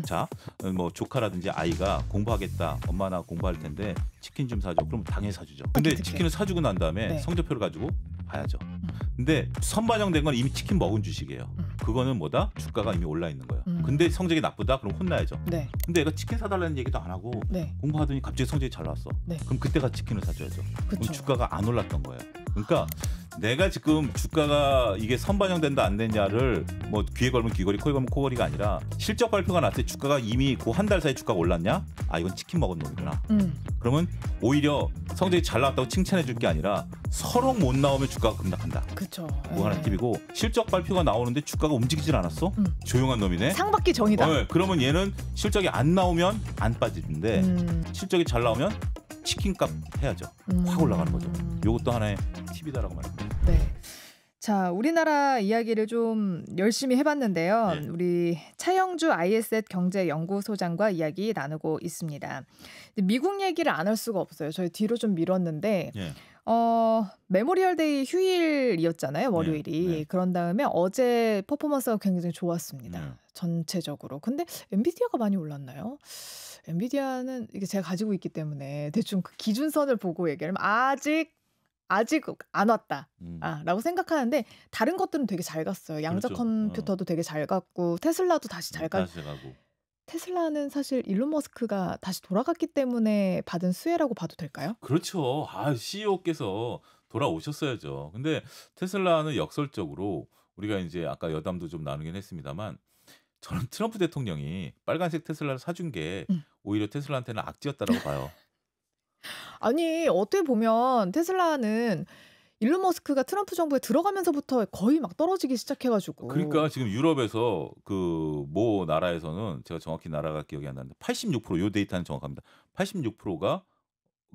자, 뭐 조카라든지 아이가 공부하겠다. 엄마 나 공부할 텐데 치킨 좀 사줘. 그럼 당연히 사주죠. 근데 어떻게? 치킨을 사주고 난 다음에 네. 성적표를 가지고 봐야죠. 음. 근데 선반영된 건 이미 치킨 먹은 주식이에요. 음. 그거는 뭐다? 주가가 이미 올라 있는 거예요. 음. 근데 성적이 나쁘다? 그럼 혼나야죠. 네. 근데 얘가 치킨 사달라는 얘기도 안 하고 네. 공부하더니 갑자기 성적이 잘 나왔어. 네. 그럼 그때가 치킨을 사줘야죠. 그럼 그쵸. 주가가 안 올랐던 거예요. 그러니까 내가 지금 주가가 이게 선반영된다 안 되냐를 뭐 귀에 걸면 귀걸이, 코에 걸면 코걸이가 아니라 실적 발표가 났을 때 주가가 이미 그 한 달 사이 주가가 올랐냐? 아 이건 치킨 먹은 놈이구나. 그러면 오히려 성적이 잘 나왔다고 칭찬해 줄 게 아니라 서렁 못 나오면 주가가 급락한다. 그쵸. 그거 하나 팁이고 실적 발표가 나오는데 주가가 움직이질 않았어? 조용한 놈이네. 상 받기 전이다. 네, 그러면 얘는 실적이 안 나오면 안 빠지는데 실적이 잘 나오면 치킨값 해야죠. 확 올라가는 거죠. 이것도 하나의 팁이다라고 말합니다. 네. 자, 우리나라 이야기를 좀 열심히 해봤는데요. 네. 우리 차영주 ISET 경제연구소장과 이야기 나누고 있습니다. 미국 얘기를 안 할 수가 없어요. 저희 뒤로 좀 미뤘는데 예. 메모리얼데이 휴일이었잖아요. 월요일이. 네. 그런 다음에 어제 퍼포먼스가 굉장히 좋았습니다. 네. 전체적으로. 근데 엔비디아가 많이 올랐나요? 엔비디아는 이게 제가 가지고 있기 때문에 대충 그 기준선을 보고 얘기하면 아직 안 왔다. 라고 생각하는데 다른 것들은 되게 잘 갔어요. 양자 그렇죠. 컴퓨터도 되게 잘 갔고 테슬라도 다시 잘 갔고. 다시 가고. 테슬라는 사실 일론 머스크가 다시 돌아갔기 때문에 받은 수혜라고 봐도 될까요? 그렇죠. CEO께서 돌아오셨어야죠. 근데 테슬라는 역설적으로 우리가 이제 아까 여담도 좀 나누긴 했습니다만 저는 트럼프 대통령이 빨간색 테슬라를 사준 게 오히려 테슬라한테는 악재였다라고 봐요. 아니 어떻게 보면 테슬라는 일론 머스크가 트럼프 정부에 들어가면서부터 거의 막 떨어지기 시작해가지고. 그러니까 지금 유럽에서 그 모 나라에서는 제가 정확히 나라가 기억이 안 나는데 86%요 데이터는 정확합니다. 86%가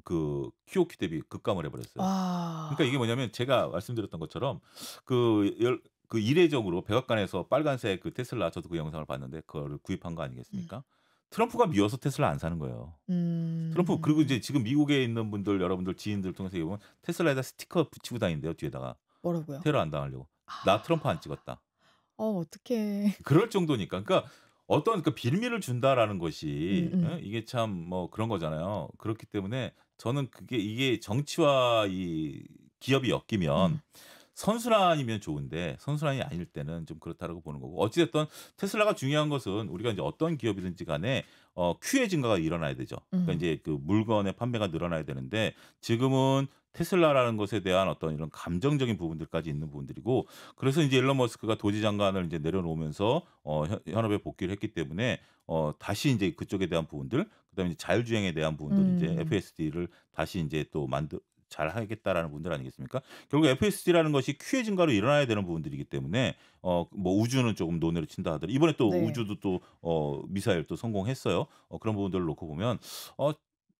그 QOQ 대비 급감을 해버렸어요. 그러니까 이게 뭐냐면 제가 말씀드렸던 것처럼 그 이례적으로 백악관에서 빨간색 그 테슬라 저도 그 영상을 봤는데 그거를 구입한 거 아니겠습니까? 트럼프가 미워서 테슬라 안 사는 거예요. 트럼프 그리고 이제 지금 미국에 있는 분들 여러분들 지인들 통해서 보면 테슬라에다 스티커 붙이고 다닌대요 뒤에다가. 뭐라고요? 테러 안 당하려고. 나 트럼프 안 찍었다. 어떡해. 그럴 정도니까. 그러니까 어떤 그 빌미를 준다라는 것이 이게 참 뭐 그런 거잖아요. 그렇기 때문에 저는 이게 정치와 이 기업이 엮이면 선순환이면 좋은데 선순환이 아닐 때는 좀 그렇다라고 보는 거고 어찌 됐든 테슬라가 중요한 것은 우리가 이제 어떤 기업이든지 간에 Q의 증가가 일어나야 되죠. 그러니까 이제 그 물건의 판매가 늘어나야 되는데 지금은 테슬라라는 것에 대한 어떤 이런 감정적인 부분들까지 있는 부분들이고 그래서 이제 일론 머스크가 도지 장관을 이제 내려놓으면서 현업에 복귀를 했기 때문에 다시 이제 그쪽에 대한 부분들 그다음에 이제 자율주행에 대한 부분들 이제 FSD를 다시 이제 또 잘 하겠다라는 분들 아니겠습니까? 결국 FSD라는 것이 Q의 증가로 일어나야 되는 부분들이기 때문에 뭐 우주는 조금 논외로 친다 하더라도 이번에 또 네. 우주도 또 미사일 또 성공했어요. 그런 부분들을 놓고 보면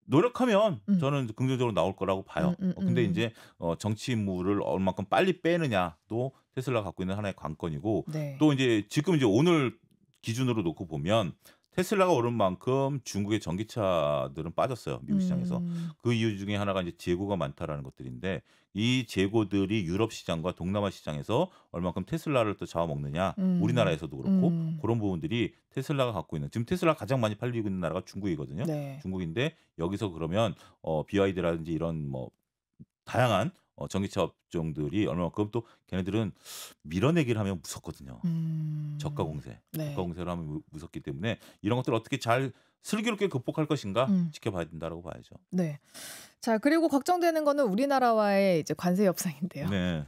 노력하면 저는 긍정적으로 나올 거라고 봐요. 근데 이제 정치 인물을 얼마큼 빨리 빼느냐도 테슬라가 갖고 있는 하나의 관건이고 네. 또 이제 지금 이제 오늘 기준으로 놓고 보면 테슬라가 오른 만큼 중국의 전기차들은 빠졌어요. 미국 시장에서. 그 이유 중에 하나가 이제 재고가 많다라는 것들인데 이 재고들이 유럽 시장과 동남아 시장에서 얼마큼 테슬라를 또 잡아먹느냐. 우리나라에서도 그렇고 그런 부분들이 테슬라가 갖고 있는 지금 테슬라가 가장 많이 팔리고 있는 나라가 중국이거든요. 네. 중국인데 여기서 그러면 BYD라든지 이런 뭐 다양한 전기차 업종들이 얼마만큼 또 걔네들은 밀어내기를 하면 무섭거든요. 저가 공세. 네. 저가 공세를 하면 무섭기 때문에 이런 것들을 어떻게 잘 슬기롭게 극복할 것인가 지켜봐야 된다라고 봐야죠. 네. 자, 그리고 걱정되는 거는 우리나라와의 이제 관세 협상인데요. 네.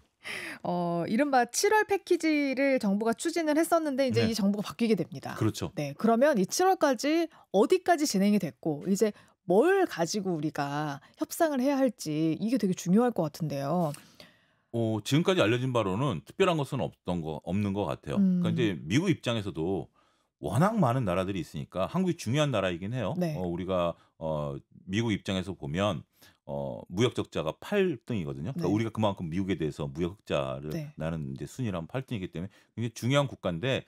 이른바 7월 패키지를 정부가 추진을 했었는데 이제 네. 이 정부가 바뀌게 됩니다. 그렇죠. 네. 그러면 이 7월까지 어디까지 진행이 됐고 이제 뭘 가지고 우리가 협상을 해야 할지 이게 되게 중요할 것 같은데요. 지금까지 알려진 바로는 특별한 것은 없는 것 같아요. 그러니까 이제 미국 입장에서도 워낙 많은 나라들이 있으니까 한국이 중요한 나라이긴 해요. 네. 우리가 미국 입장에서 보면 무역 적자가 8등이거든요. 그러니까 네. 우리가 그만큼 미국에 대해서 무역 흑자를 네. 나는 이제 순위라면 8등이기 때문에 굉장히 중요한 국가인데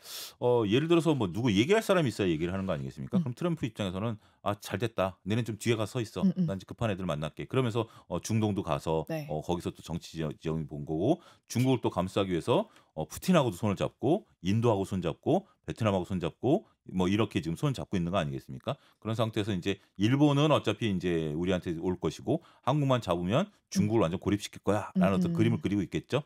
예를 들어서 뭐 누구 얘기할 사람이 있어야 얘기를 하는 거 아니겠습니까? 그럼 트럼프 입장에서는 잘 됐다. 너는 좀 뒤에 가 서 있어. 난 이제 급한 애들 만날게. 그러면서 중동도 가서 네. 거기서 또 정치 지형이 본 거고 중국을 또 감싸기 위해서 푸틴하고도 손을 잡고 인도하고 손 잡고 베트남하고 손 잡고 뭐 이렇게 지금 손 잡고 있는 거 아니겠습니까? 그런 상태에서 이제 일본은 어차피 인제 우리한테 올 것이고 한국만 잡으면 음. 중국을 완전 고립시킬 거야라는 어떤 그림을 음음. 그리고 있겠죠.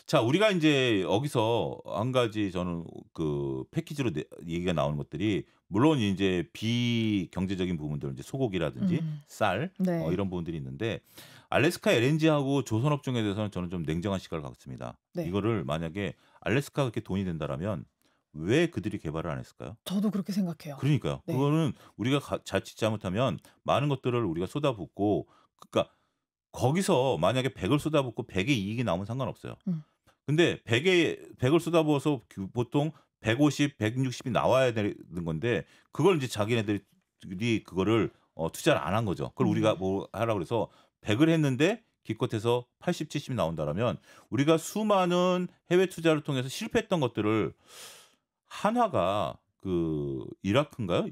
자, 우리가 인제 여기서 한 가지 저는 그 패키지로 얘기가 나오는 것들이 물론 인제 비경제적인 부분들 이제 소고기라든지 음. 쌀 네. 이런 부분들이 있는데 알래스카 LNG하고 조선업종에 대해서는 저는 좀 냉정한 시각을 갖습니다. 네. 이거를 만약에 알래스카가 그렇게 돈이 된다라면 왜 그들이 개발을 안 했을까요? 저도 그렇게 생각해요. 그러니까요. 네. 그거는 우리가 자칫 잘못하면 많은 것들을 우리가 쏟아붓고 그러니까 거기서 만약에 100을 쏟아붓고 100의 이익이 나오면 상관없어요. 음. 근데 100을 쏟아부어서 보통 150, 160이 나와야 되는 건데 그걸 이제 자기네들이 그거를 투자를 안 한 거죠. 그걸 우리가 음. 뭐 하라고 그래서 100을 했는데 기껏해서 80, 70이 나온다라면 우리가 수많은 해외 투자를 통해서 실패했던 것들을 한화가 그 이라크인가요?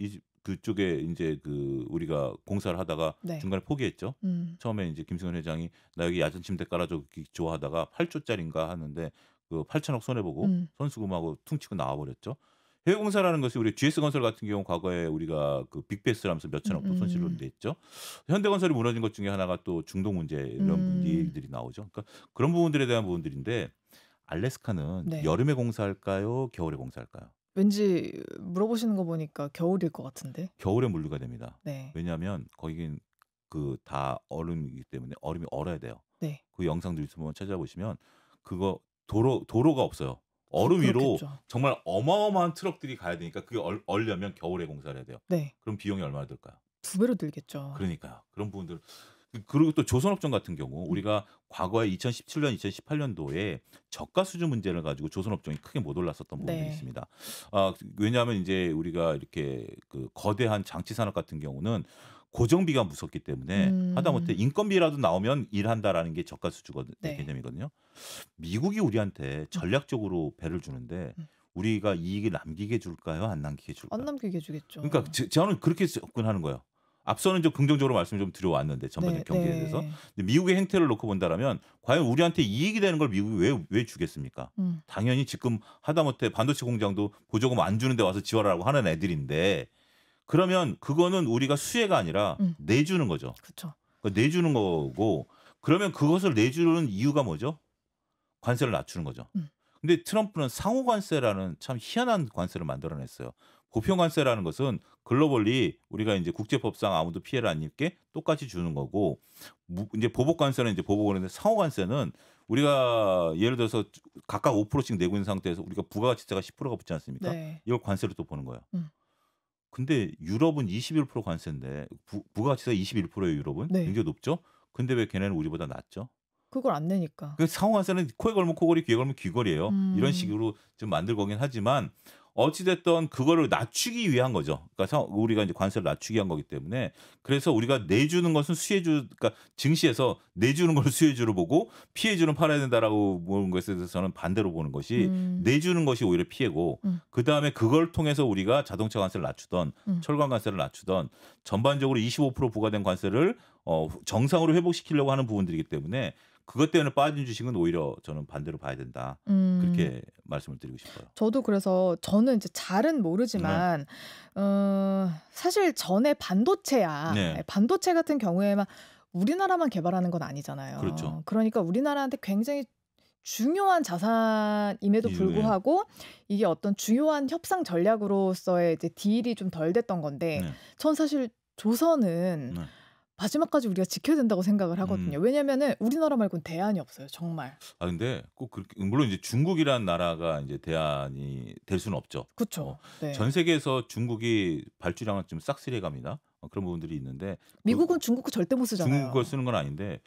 그쪽에 인제 그 우리가 공사를 하다가 네. 중간에 포기했죠. 음. 처음에 인제 김승현 회장이 "나 여기 야전 침대 깔아줘." 좋아하다가 8조 짜리인가 하는데 그 8천억 손해 보고 음. 손수금하고 퉁치고 나와 버렸죠. 해외 공사라는 것이 우리 GS건설 같은 경우 과거에 우리가 그 빅베스를 하면서 몇 천억 또 손실을 음음. 냈죠. 현대건설이 무너진 것 중에 하나가 또 중동 문제 이런 음. 얘기들이 나오죠. 그러니까 그런 부분들에 대한 부분들인데 알래스카는 네. 여름에 공사할까요? 겨울에 공사할까요? 왠지 물어보시는 거 보니까 겨울일 것 같은데. 겨울에 분류가 됩니다. 네. 왜냐하면 거긴 그 다 얼음이기 때문에 얼음이 얼어야 돼요. 네. 그 영상들 유튜브 한번 찾아보시면 그거 도로가 없어요. 얼음 위로 그렇겠죠. 정말 어마어마한 트럭들이 가야 되니까 그게 얼려면 겨울에 공사를 해야 돼요. 네. 그럼 비용이 얼마나 들까요? 2배로 들겠죠. 그러니까요. 그런 부분들 그리고 또 조선업종 같은 경우 음. 우리가 과거에 2017년, 2018년도에 저가 수주 문제를 가지고 조선업종이 크게 못 올랐었던 부분들이 네. 있습니다. 왜냐하면 인제 우리가 이렇게 그 거대한 장치 산업 같은 경우는 고정비가 무섭기 때문에 하다못해 음. 인건비라도 나오면 일한다라는 게 저가 수주거든 네. 개념이거든요. 미국이 우리한테 음. 전략적으로 배를 주는데 음. 우리가 이익을 남기게 줄까요? 안 남기게 안 줄까요? 남기게 주겠죠. 그러니까 저는 그렇게 접근하는 거예요. 앞서는 좀 긍정적으로 말씀을 좀 드려왔는데 전반적인 네. 경제에 대해서. 네. 근데 미국의 행태를 놓고 본다라면 과연 우리한테 이익이 되는 걸 미국이 왜 주겠습니까? 음. 당연히 지금 하다못해 반도체 공장도 보조금 안 주는데 와서 지원하라고 하는 애들인데 그러면 그거는 우리가 수혜가 아니라 음. 내주는 거죠. 그쵸. 그러니까 내주는 거고 그러면 그것을 내주는 이유가 뭐죠? 관세를 낮추는 거죠. 음. 근데 트럼프는 상호 관세라는 참 희한한 관세를 만들어 냈어요. 보편 관세라는 것은 글로벌리 우리가 인제 국제법상 아무도 피해를 안 입게 똑같이 주는 거고 인제 보복 관세는 인제 보복을 했는데 상호 관세는 우리가 예를 들어서 각각 5%씩 내고 있는 상태에서 우리가 부가가치세가 10%가 붙지 않습니까? 네. 이걸 관세로 또 보는 거예요. 음. 근데 유럽은 21% 관세인데 부가가치세가 21%예요 유럽은. 네. 굉장히 높죠? 근데 왜 걔네는 우리보다 낮죠? 그걸 안 내니까. 그 상호관세는 코에 걸면 코걸이, 귀에 걸면 귀걸이에요. 이런 음. 식으로 좀 만들 거긴 하지만 어찌 됐든 그거를 낮추기 위한 거죠. 그러니까 우리가 이제 관세를 낮추기 위한 거기 때문에 그래서 우리가 내주는 것은 수혜주 그러니까 증시에서 내주는 걸 수혜주로 보고 피해주는 팔아야 된다라고 보는 것에 대해서 저는 반대로 보는 것이 음. 내주는 것이 오히려 피해고 음. 그다음에 그걸 통해서 우리가 자동차 관세를 낮추던 음. 철강 관세를 낮추던 전반적으로 25% 부과된 관세를 정상으로 회복시키려고 하는 부분들이기 때문에 그것 때문에 빠진 주식은 오히려 저는 반대로 봐야 된다. 음. 그렇게 말씀을 드리고 싶어요. 저도 그래서 저는 이제 잘은 네. 모르지만 사실 전에 반도체야 네. 반도체 같은 경우에만 우리나라만 개발하는 건 아니잖아요. 그렇죠. 그러니까 우리나라한테 굉장히 중요한 자산임에도 네. 불구하고 이게 어떤 중요한 협상 전략으로서의 이제 딜이 좀 덜 됐던 건데 네. 전 사실 조선은 네. 마지막까지 우리가 지켜야 된다고 생각을 하거든요. 왜냐면은 우리나라 말고는 대안이 없어요, 정말. 근데 꼭 그렇게 물론 이제 중국이라는 나라가 이제 대안이 될 수는 없죠. 그쵸. 네. 전 세계에서 중국이 발주량은 좀 싹쓸이해 갑니다. 그런 부분들이 있는데 미국은 중국 거 절대 못 쓰잖아요. 중국 걸 쓰는 건 아닌데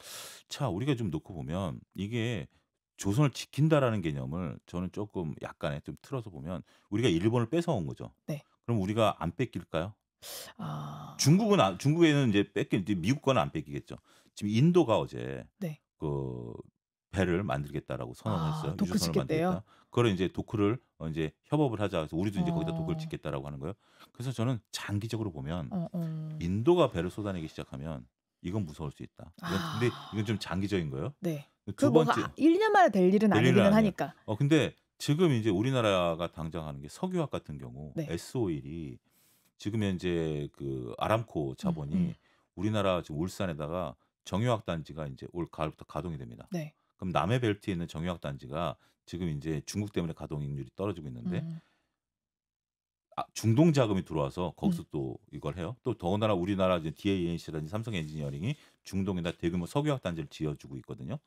자 우리가 좀 놓고 보면 이게 조선을 지킨다라는 개념을 저는 조금 약간의 좀 틀어서 보면 우리가 일본을 뺏어온 거죠. 네. 그럼 우리가 안 뺏길까요? 아. 중국에는 이제 이제 미국 거는 안 뺏기겠죠. 지금 인도가 어제 네. 그 배를 만들겠다라고 선언을 했어요. 도크 유조선을 짓겠대요? 만들겠다. 그거를 인제 도크를 인제 협업을 하자. 그래서 우리도 인제 거기다 도크를 어. 짓겠다라고 하는 거예요. 그래서 저는 장기적으로 보면 어어. 인도가 배를 쏟아내기 시작하면 이건 무서울 수 있다. 근데 아. 이건 좀 장기적인 거예요. 네. 그 두 뭐가 번째 1년 만에 될 일은 될 일은 아니기는 아니에요. 하니까. 근데 지금 이제 우리나라가 당장 하는 게 석유화학 같은 경우 네. S-오일이 지금 현재 그 아람코 자본이 우리나라 지금 울산에다가 정유화학 단지가 이제 올 가을부터 가동이 됩니다. 네. 그럼 남해 벨트에 있는 정유화학 단지가 지금 이제 중국 때문에 가동률이 떨어지고 있는데 음. 중동 자금이 들어와서 음. 거기서 또 이걸 해요. 또 더군다나 우리나라 이제 DANC라든지 삼성 엔지니어링이 중동에다 대규모 석유화학 단지를 지어주고 있거든요.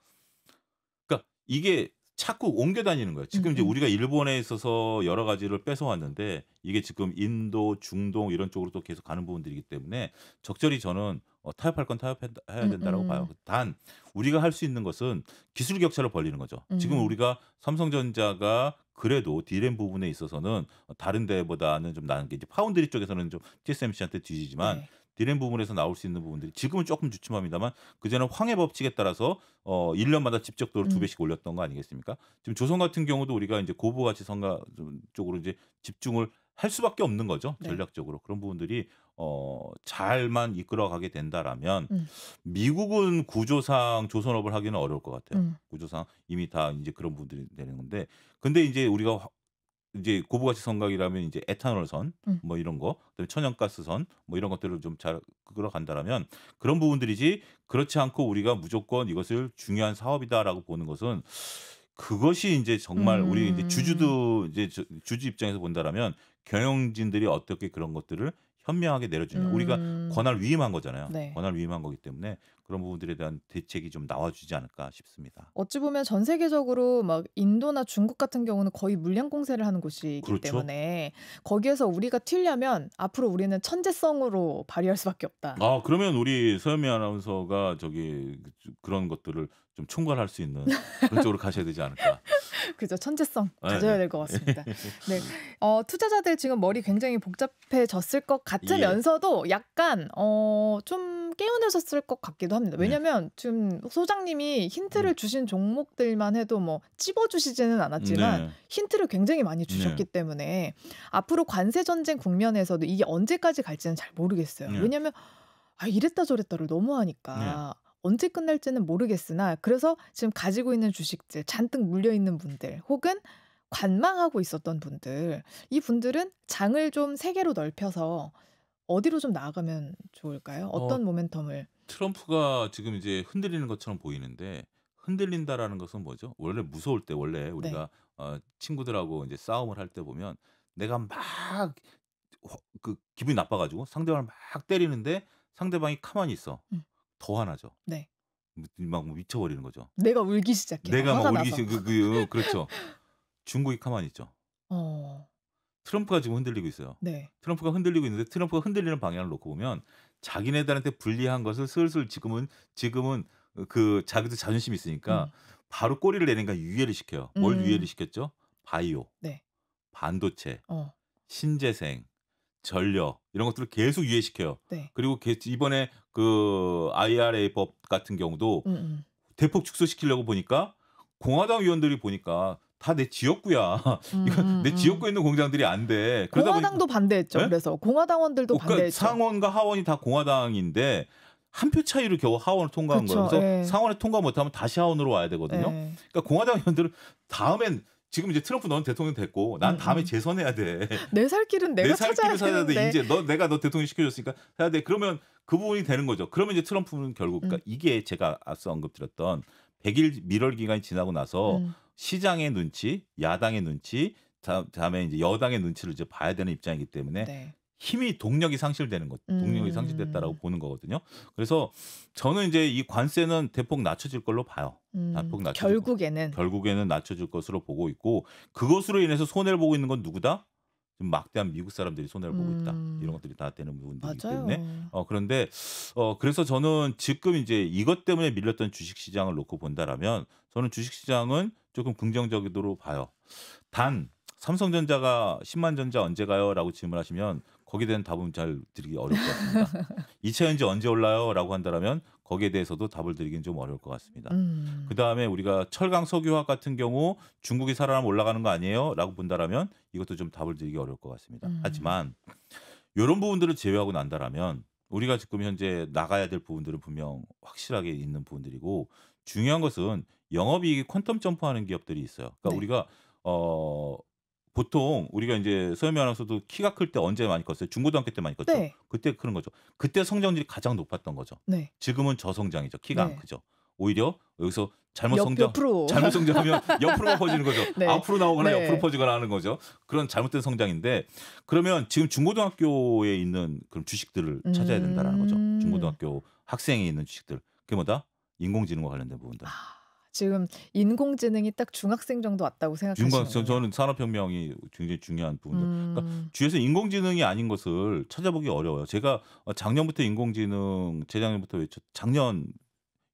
그러니까 이게 자꾸 옮겨 다니는 거예요. 지금 이제 음음. 우리가 일본에 있어서 여러 가지를 뺏어왔는데 이게 지금 인도, 중동 이런 쪽으로 또 계속 가는 부분들이기 때문에 적절히 저는 타협할 건 타협해야 된다라고 봐요. 음음. 단 우리가 할 수 있는 것은 기술 격차를 벌리는 거죠. 지금 음. 우리가 삼성전자가 그래도 D램 부분에 있어서는 다른 데보다는 좀 나은 게 이제 파운드리 쪽에서는 좀 TSMC한테 뒤지지만 네. D램 부분에서 나올 수 있는 부분들이 지금은 조금 주춤합니다만 그전에는 황해 법칙에 따라서 1 년마다 집적도를 2 음. 배씩 올렸던 거 아니겠습니까? 지금 조선 같은 경우도 우리가 이제 고부 가치 성가 쪽으로 이제 집중을 할 수밖에 없는 거죠, 네. 전략적으로. 그런 부분들이 잘만 이끌어가게 된다라면 음. 미국은 구조상 조선업을 하기는 어려울 것 같아요. 음. 구조상 이미 다 인제 그런 부분들이 되는 건데 근데 인제 우리가 이제 고부가치 성각이라면 이제 에탄올선 음. 뭐 이런 거 그다음에 천연가스선 뭐 이런 것들을 좀 잘 끌어간다라면 그런 부분들이지 그렇지 않고 우리가 무조건 이것을 중요한 사업이다라고 보는 것은 그것이 인제 정말 우리 인제 음. 주주도 이제 주주 입장에서 본다라면 경영진들이 어떻게 그런 것들을 현명하게 내려주냐. 우리가 음. 권한을 위임한 거잖아요. 네. 권한을 위임한 거기 때문에 그런 부분들에 대한 대책이 좀 나와주지 않을까 싶습니다. 어찌 보면 전 세계적으로 막 인도나 중국 같은 경우는 거의 물량 공세를 하는 곳이기 그렇죠. 때문에 거기에서 우리가 튀려면 앞으로 우리는 천재성으로 발휘할 수밖에 없다. 그러면 우리 서현미 아나운서가 저기 그런 것들을 좀 총괄할 수 있는 그런 쪽으로 가셔야 되지 않을까. 그죠. 천재성 가져야 예예. 될 것 같습니다. 네. 투자자들 지금 머리 굉장히 복잡해졌을 것 예. 같으면서도 약간 좀 개운해졌을 것 같기도 합니다. 네. 왜냐면 지금 소장님이 힌트를 주신 종목들만 해도 뭐 찝어 주시지는 않았지만 네. 힌트를 굉장히 많이 네. 주셨기 때문에 앞으로 관세 전쟁 국면에서도 이게 언제까지 갈지는 잘 모르겠어요. 네. 왜냐면 이랬다 저랬다를 너무 네. 하니까 언제 끝날지는 모르겠으나 그래서 지금 가지고 있는 주식들 잔뜩 물려 있는 분들 혹은 관망하고 있었던 분들 이 분들은 장을 좀 세 개로 넓혀서 어디로 좀 나아가면 좋을까요? 어 어떤 모멘텀을 트럼프가 지금 이제 흔들리는 것처럼 보이는데 흔들린다라는 것은 뭐죠? 원래 무서울 때 원래 네. 우리가 친구들하고 이제 싸움을 할 때 보면 내가 막 기분이 나빠 가지고 상대방을 막 때리는데 상대방이 가만히 있어. 음. 더 화나죠. 네. 막 미쳐 버리는 거죠. 내가 울기 시작해요. 내가 막 화가 울기 나서. 시 그렇죠. 중국이 가만히 있죠. 어. 트럼프가 지금 흔들리고 있어요. 네. 트럼프가 흔들리고 있는데 트럼프가 흔들리는 방향을 놓고 보면 자기네들한테 불리한 것을 슬슬 지금은 그 자기도 자존심이 있으니까 음. 바로 꼬리를 내니까 유예를 시켜요. 뭘 유예를 음. 시켰죠? 바이오, 네. 반도체, 어. 신재생, 전력 이런 것들을 계속 유예시켜요. 네. 그리고 이번에 그 IRA 법 같은 경우도 음음. 대폭 축소시키려고 보니까 공화당 의원들이 보니까 다 내 지역구야. 이거 내 지역구에 있는 공장들이 안 돼. 그러다 보니까 공화당도 반대했죠. 예? 그래서 공화당원들도 그러니까 반대했죠. 상원과 하원이 다 공화당인데 한 표 차이로 겨우 하원을 통과한 거예요. 그쵸. 그래서 예. 상원에 통과 못하면 다시 하원으로 와야 되거든요. 예. 그러니까 공화당 의원들은 다음엔 지금 이제 트럼프 너는 대통령 됐고 난 다음에 음음. 재선해야 돼. 내 살 길은 내 내가 살 찾아야 길을 살아야 돼. 되는데. 이제 내가 너 대통령 시켜줬으니까 해야 돼. 그러면 그 부분이 되는 거죠. 그러면 이제 트럼프는 결국 그러니까 이게 제가 앞서 언급드렸던 100일 밀월 기간이 지나고 나서 음. 시장의 눈치, 야당의 눈치, 다음에 이제 여당의 눈치를 이제 봐야 되는 입장이기 때문에 네. 힘이 동력이 상실되는 것, 동력이 상실됐다라고 음. 보는 거거든요. 그래서 저는 이제 이 관세는 대폭 낮춰질 걸로 봐요. 대폭 낮춰질 거. 결국에는 낮춰질 것으로 보고 있고 그것으로 인해서 손해를 보고 있는 건 누구다? 지금 막대한 미국 사람들이 손해를 보고 있다. 이런 것들이 다 되는 부분들이기 맞아요. 때문에 그런데 그래서 저는 지금 이제 이것 때문에 밀렸던 주식 시장을 놓고 본다라면 저는 주식 시장은 조금 긍정적으로 봐요. 단 삼성전자가 10만 전자 언제 가요?라고 질문하시면 거기에 대한 답은 잘 드리기 어려울 것 같습니다. 2차 전지 언제 올라요?라고 한다면 거기에 대해서도 답을 드리기는 좀 어려울 것 같습니다. 그다음에 우리가 철강 석유화학 같은 경우 중국이 살아나면 올라가는 거 아니에요?라고 본다라면 이것도 좀 답을 드리기 어려울 것 같습니다. 하지만 요런 부분들을 제외하고 난다라면 우리가 지금 현재 나가야 될 부분들은 분명 확실하게 있는 부분들이고 중요한 것은 영업이익이 퀀텀 점프하는 기업들이 있어요. 그러니까 네. 우리가 어 보통 우리가 인제 서현미 아나운서도 키가 클 때 언제 많이 컸어요? 중고등학교 때 많이 컸죠. 네. 그때 크는 거죠. 그때 성장률이 가장 높았던 거죠. 네. 지금은 저성장이죠. 키가 안 네. 크죠. 오히려 여기서 옆으로. 잘못 성장하면 옆으로만 퍼지는 거죠. 네. 앞으로 나오거나 옆으로 네. 퍼지거나 하는 거죠. 그런 잘못된 성장인데 그러면 지금 중고등학교에 있는 그런 주식들을 찾아야 된다라는 거죠. 중고등학교 학생이 있는 주식들. 그게 뭐다? 인공지능과 관련된 부분들. 아 지금 인공지능이 딱 중학생 정도 왔다고 생각하시는군요. 저는 산업혁명이 굉장히 중요한 부분들. 그러니까 주위에서 인공지능이 아닌 것을 찾아보기 어려워요. 제가 작년부터 인공지능 재작년부터 작년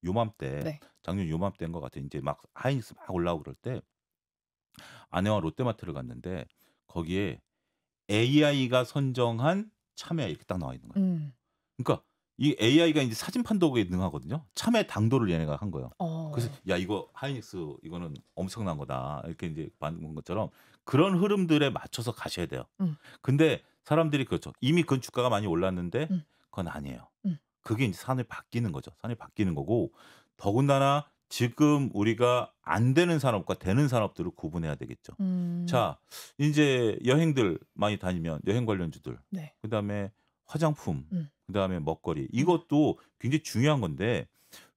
요맘때 네. 작년 요맘때인 것 같아요. 인제 막 하이닉스 막 올라오고 그럴 때 아내와 롯데마트를 갔는데 거기에 AI가 선정한 참외 이렇게 딱 나와 있는 거예요. 그러니까 이 AI가 인제 사진 판독에 능하거든요. 참외 당도를 얘네가 한 거예요. 그래서 어. "야 이거 하이닉스 이거는 엄청난 거다." 이렇게 인제 본 것처럼 그런 흐름들에 맞춰서 가셔야 돼요. 근데 사람들이 그렇죠. 이미 그 주가가 많이 올랐는데 그건 아니에요. 그게 인제 산업이 바뀌는 거죠. 산업이 바뀌는 거고 더군다나 지금 우리가 안 되는 산업과 되는 산업들을 구분해야 되겠죠. 자 인제 여행들 많이 다니면 여행 관련주들 네. 그다음에 화장품 그다음에 먹거리 음. 이것도 굉장히 중요한 건데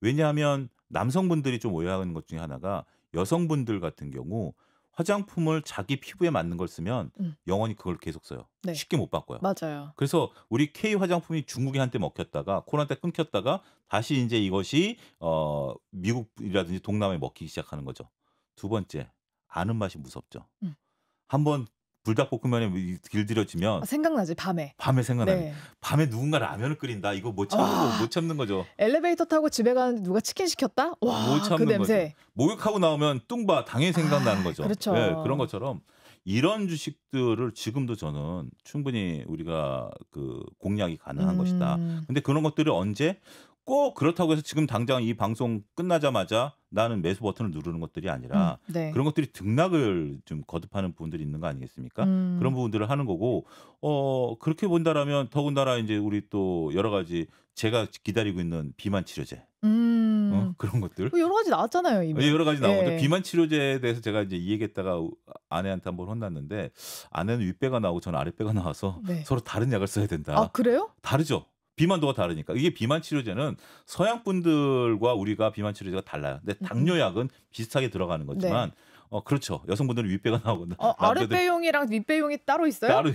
왜냐하면 남성분들이 좀 오해하는 것 중에 하나가 여성분들 같은 경우 화장품을 자기 피부에 맞는 걸 쓰면 영원히 그걸 계속 써요. 네. 쉽게 못 바꿔요. 맞아요. 그래서 우리 K 화장품이 중국에 한때 먹혔다가 코로나 때 끊겼다가 다시 인제 이것이 미국이라든지 동남아에 먹히기 시작하는 거죠. 두 번째 아는 맛이 무섭죠. 한번 불닭볶음면에 이 아 길들여지면 생각나지 밤에. 밤에 생각나는 네. 밤에 누군가 라면을 끓인다. 이거 못 참는 거죠. 엘리베이터 타고 집에 가는데 누가 치킨 시켰다? 못 와 그 참는 거죠. 냄새. 목욕하고 나오면 뚱바 당연히 생각나는 거죠. 그렇죠. 예. 그런 것처럼 이런 주식들을 지금도 저는 충분히 우리가 그 공략이 가능한 것이다. 근데 그런 것들을 언제 꼭 그렇다고 해서 지금 당장 이 방송 끝나자마자 나는 매수 버튼을 누르는 것들이 아니라 네. 그런 것들이 등락을 좀 거듭하는 부분들이 있는 거 아니겠습니까? 그런 부분들을 하는 거고 그렇게 본다라면 더군다나 인제 우리 또 여러 가지 제가 기다리고 있는 비만 치료제 그런 것들 여러 가지 나왔잖아요 이미. 여러 가지 나오는데 예. 비만 치료제에 대해서 제가 이제 이 얘기했다가 아내한테 한번 혼났는데 아내는 윗배가 나오고 저는 아랫배가 나와서 네. 서로 다른 약을 써야 된다. 아 그래요? 다르죠. 비만도가 다르니까. 이게 비만 치료제는 서양 분들과 우리가 비만 치료제가 달라요. 근데 당뇨약은 비슷하게 들어가는 거지만 그렇죠. 여성분들은 윗배가 나오거나 남자들 아랫배용이랑 윗배용이 따로 있어요? 따로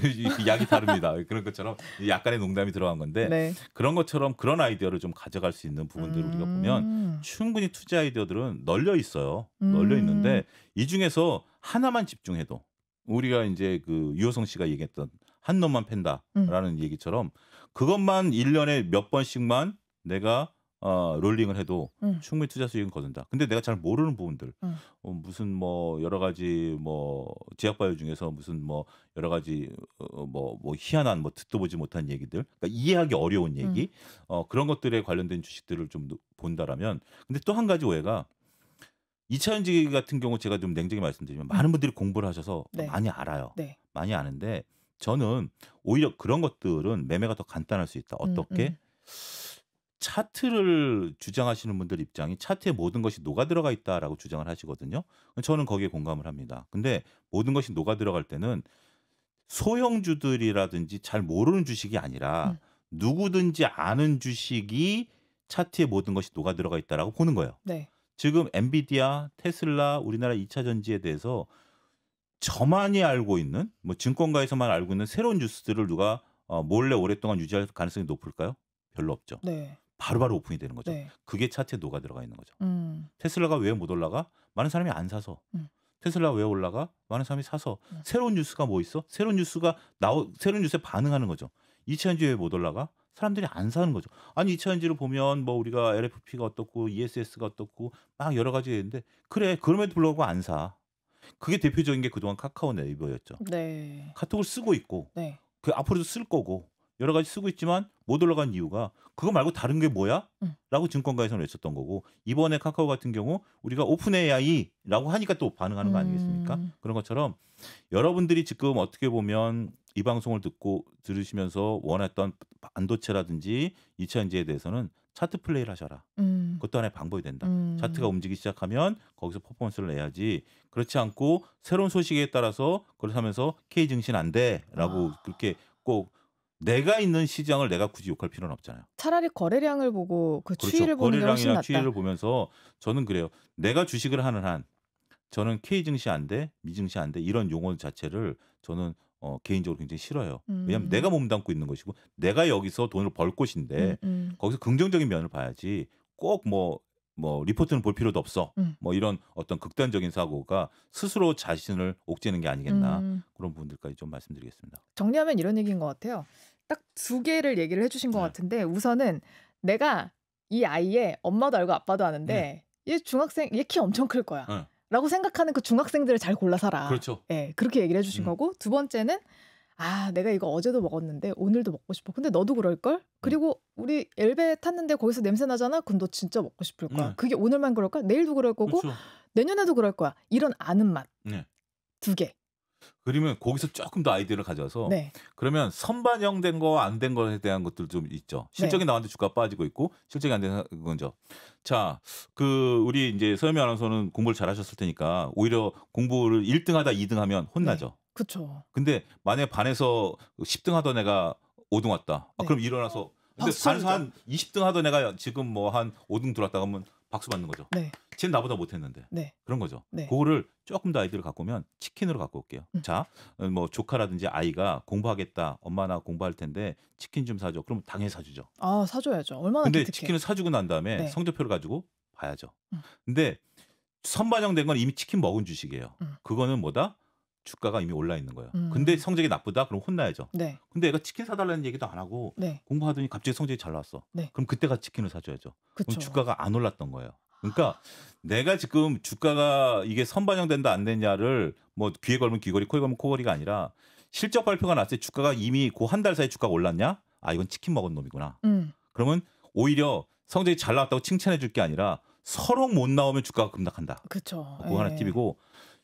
약이 다릅니다. 그런 것처럼 약간의 농담이 들어간 건데 네. 그런 것처럼 그런 아이디어를 좀 가져갈 수 있는 부분들을 우리가 보면 충분히 투자 아이디어들은 널려 있어요. 널려 있는데 이 중에서 하나만 집중해도 우리가 인제 그 유호성 씨가 얘기했던 한 놈만 팬다라는 얘기처럼 그것만 1 년에 몇 번씩만 내가 롤링을 해도 충분히 투자 수익은 거둔다. 근데 내가 잘 모르는 부분들 무슨 뭐 여러 가지 뭐 제약 바이오 중에서 무슨 뭐 여러 가지 뭐 희한한 뭐 듣도 보지 못한 얘기들 그러니까 이해하기 어려운 얘기 그런 것들에 관련된 주식들을 좀 본다라면 근데 또 한 가지 오해가 2차 전지 같은 경우 제가 좀 냉정히 말씀드리면 많은 분들이 공부를 하셔서 네. 많이 알아요. 네. 많이 아는데 저는 오히려 그런 것들은 매매가 더 간단할 수 있다. 어떻게? 차트를 주장하시는 분들 입장이 차트에 모든 것이 녹아 들어가 있다라고 주장을 하시거든요. 저는 거기에 공감을 합니다. 근데 모든 것이 녹아 들어갈 때는 소형주들이라든지 잘 모르는 주식이 아니라 누구든지 아는 주식이 차트에 모든 것이 녹아 들어가 있다라고 보는 거예요. 네. 지금 엔비디아, 테슬라, 우리나라 2차 전지에 대해서 저만이 알고 있는 뭐 증권가에서만 알고 있는 새로운 뉴스들을 누가 몰래 오랫동안 유지할 가능성이 높을까요? 별로 없죠. 네. 바로바로 오픈이 되는 거죠. 네. 그게 차트에 녹아 들어가 있는 거죠. 음. 테슬라가 왜 못 올라가? 많은 사람이 안 사서. 테슬라가 왜 올라가? 많은 사람이 사서. 새로운 뉴스가 뭐 있어? 새로운 뉴스에 반응하는 거죠. 2차 전지 왜 못 올라가? 사람들이 안 사는 거죠. 아니 2차 전지를 보면 뭐 우리가 LFP가 어떻고 ESS가 어떻고 막 여러 가지가 있는데 그래 그럼에도 불구하고 안 사. 그게 대표적인 게 그동안 카카오 네이버였죠. 네. 카톡을 쓰고 있고 네. 그 앞으로도 쓸 거고 여러 가지 쓰고 있지만 못 올라간 이유가 그거 말고 다른 게 뭐야? 음. 라고 증권가에서는 외쳤던 거고 이번에 카카오 같은 경우 우리가 오픈 AI라고 하니까 또 반응하는 거 아니겠습니까? 그런 것처럼 여러분들이 지금 어떻게 보면 이 방송을 들으시면서 원했던 반도체라든지 2차 전지에 대해서는 차트 플레이를 하셔라. 그것도 하나의 방법이 된다. 차트가 움직이기 시작하면 거기서 퍼포먼스를 내야지. 그렇지 않고 새로운 소식에 따라서 그렇다면서 K 증시는 안 돼라고 그렇게 꼭 내가 있는 시장을 내가 굳이 욕할 필요는 없잖아요. 차라리 거래량을 보고 그 그렇죠. 추이를 보는 게 훨씬 거래량이나 낫다. 추이를 보면서 저는 그래요. 내가 주식을 하는 한 저는 K 증시 안 돼, 미 증시 안 돼 이런 용어 자체를 저는 개인적으로 굉장히 싫어요. 왜냐하면 내가 몸담고 있는 것이고 내가 여기서 돈을 벌 곳인데 거기서 긍정적인 면을 봐야지 꼭 뭐 리포트는 볼 필요도 없어. 뭐 이런 어떤 극단적인 사고가 스스로 자신을 옥죄는 게 아니겠나. 그런 부분들까지 좀 말씀드리겠습니다. 정리하면 이런 얘기인 것 같아요. 딱 두 개를 얘기를 해주신 것 네. 같은데 우선은 내가 이 아이의 엄마도 알고 아빠도 아는데 얘 중학생 얘 키 엄청 클 거야. 네. 라고 생각하는 그 중학생들을 잘 골라 살아. 그렇죠. 예, 그렇게 얘기를 해주신 거고 두 번째는 아 내가 이거 어제도 먹었는데 오늘도 먹고 싶어. 근데 너도 그럴걸? 그리고 우리 엘베 탔는데 거기서 냄새 나잖아? 그럼 너 진짜 먹고 싶을 거야. 그게 오늘만 그럴까? 내일도 그럴 거고 그렇죠. 내년에도 그럴 거야. 이런 아는 맛. 네. 두 개. 그러면 거기서 조금 더 아이디어를 가져와서 네. 그러면 선반영된 거 안 된 거에 대한 것들 좀 있죠. 실적이 나왔는데 주가 빠지고 있고 실적이 안 된 건죠. 자, 우리 이제 서현미 아나운서는 공부를 잘하셨을 테니까 오히려 공부를 1등하다 2등하면 혼나죠. 네. 그렇죠. 근데 만약에 반에서 10등 하던 애가 5등 왔다. 네. 그럼 일어나서 근데 박수 반에서 쳐주죠. 한 20등 하던 애가 지금 뭐 한 5등 들어왔다 그러면 박수 받는 거죠. 네. 쟤는 나보다 못했는데. 네. 그런 거죠. 네. 그거를 조금 더 아이디어를 갖고 오면 치킨으로 갖고 올게요. 자, 뭐 조카라든지 아이가 공부하겠다. 엄마 나 공부할 텐데 치킨 좀 사줘. 그럼 당연히 사주죠. 아 사줘야죠. 얼마나 근데 기특해. 치킨을 사주고 난 다음에 네. 성적표를 가지고 봐야죠. 근데 선반영된 건 이미 치킨 먹은 주식이에요. 그거는 뭐다? 주가가 이미 올라 있는 거예요. 근데 성적이 나쁘다? 그럼 혼나야죠. 네. 근데 애가 치킨 사달라는 얘기도 안 하고 네. 공부하더니 갑자기 성적이 잘 나왔어. 네. 그럼 그때가 치킨을 사줘야죠. 그럼 그쵸. 주가가 안 올랐던 거예요. 그러니까 내가 지금 주가가 이게 선반영된다 안 되냐를 뭐 귀에 걸면 귀걸이, 코에 걸면 코걸이가 아니라 실적 발표가 났을 때 주가가 이미 그 한 달 사이에 주가가 올랐냐? 아 이건 치킨 먹은 놈이구나. 그러면 오히려 성적이 잘 나왔다고 칭찬해 줄 게 아니라 서로 못 나오면 주가가 급락한다. 그렇죠. 그거 하나 팁이고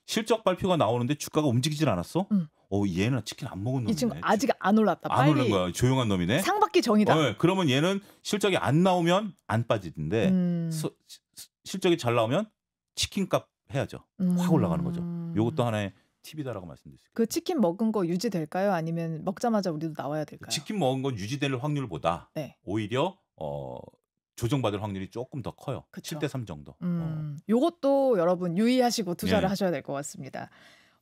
실적 발표가 나오는데 주가가 움직이질 않았어? 얘는 치킨 안 먹은 놈이네. 이 친구 아직 안 올랐다. 안 오른 빨리 거야. 조용한 놈이네. 상 받기 전이다. 네, 그러면 얘는 실적이 안 나오면 안 빠지는데 실적이 잘 나오면 치킨값 해야죠. 확 올라가는 거죠. 이것도 하나의 팁이다라고 말씀드릴 수 있어요. 그 치킨 먹은 거 유지될까요? 아니면 먹자마자 우리도 나와야 될까요? 치킨 먹은 건 유지될 확률보다 네. 오히려 조정받을 확률이 조금 더 커요. 그쵸. 7대 3 정도. 요것도 여러분 유의하시고 투자를 네. 하셔야 될 것 같습니다.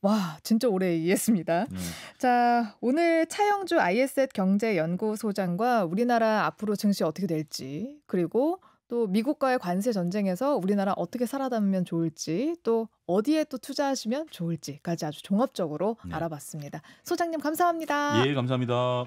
와 진짜 오래 이해했습니다. 자 오늘 차영주 ISET 경제연구소장과 우리나라 앞으로 증시 어떻게 될지 그리고 또 미국과의 관세 전쟁에서 우리나라 어떻게 살아남으면 좋을지 또 어디에 또 투자하시면 좋을지까지 아주 종합적으로 알아봤습니다. 소장님 감사합니다. 예, 감사합니다.